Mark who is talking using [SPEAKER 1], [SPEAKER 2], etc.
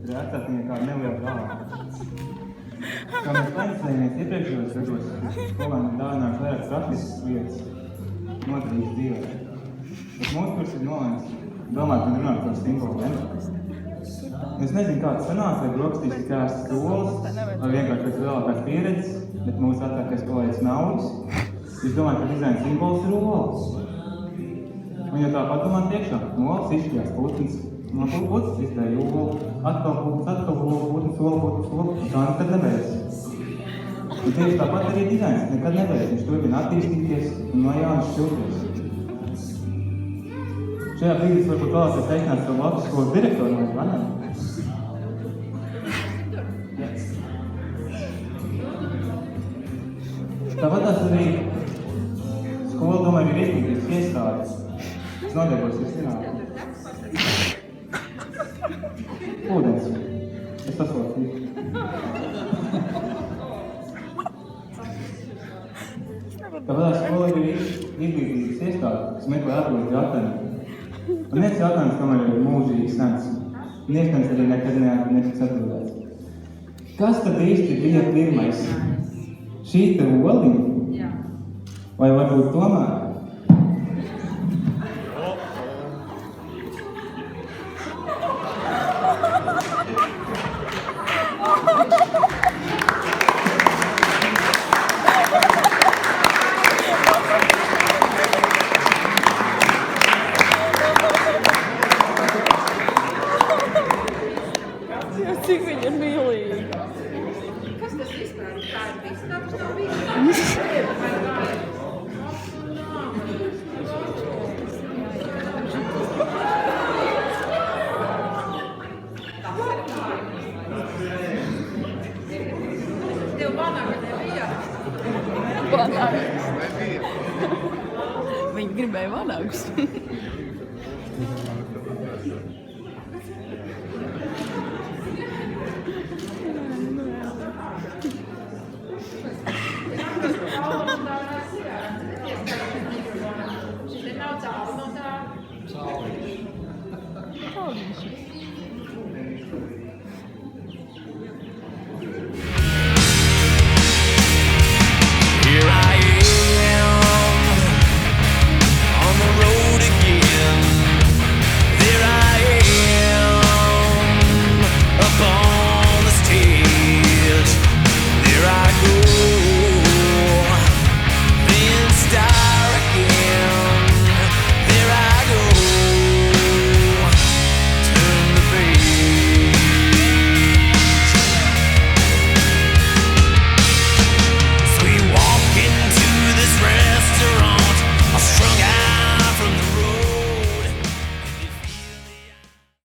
[SPEAKER 1] ir atcelt viņai kādu nelielu dāvanu. Kā mēs paņemsimies iepriekšējos gados, skolēniem dāvinājuši vairāk praktiskas lietas, noderīgas dzīvē. Bet mūsu kurs ir nolēmis domāt un runāt par simbolu empātiju. Es nezinu, kāds sanāca, vai brokastīs ir kāds solis, vai vienkārši pēc vēlākās pieredzes, bet mūsu vecākais kolēģis Nauris. Es domāju, ka dizaina simbols ir olas. Un ja tā padomāt iekšā, no olas izšķījās putns, no putns izdarīja olu, atkal putns, olu, un tā nekad nebeidz. Un tieši tāpat arī dizains nekad nebeidz, viņš turpina attīstīties un no jauna šķilties. Šajā brīdī varbūt vēlēties teikināt savu Latvijas skolas direktoru, vai ne? Tāpatās arī skola, domāju, ir izglītības iestādes. Es nodarbosies zinātnē. Ūdens. Es sasaucīju. Tāpatās skola ir izglītības iestāde, kas meklē atbildi jautājumu. Un viens jautājums tomēr ir mūžīgi sens. Un iespējams arī nekad netiks atbildēts. Kas tad īsti bija pirmais? Šī te oliņa? Vai varbūt tomēr?
[SPEAKER 2] Cik viņa ir mīlīga.
[SPEAKER 3] Kas tas vispār? Tā ir viss, kā tas nav viss? Tev vanaga nebija?
[SPEAKER 2] Vanaga. Viņa gribēja vanagus.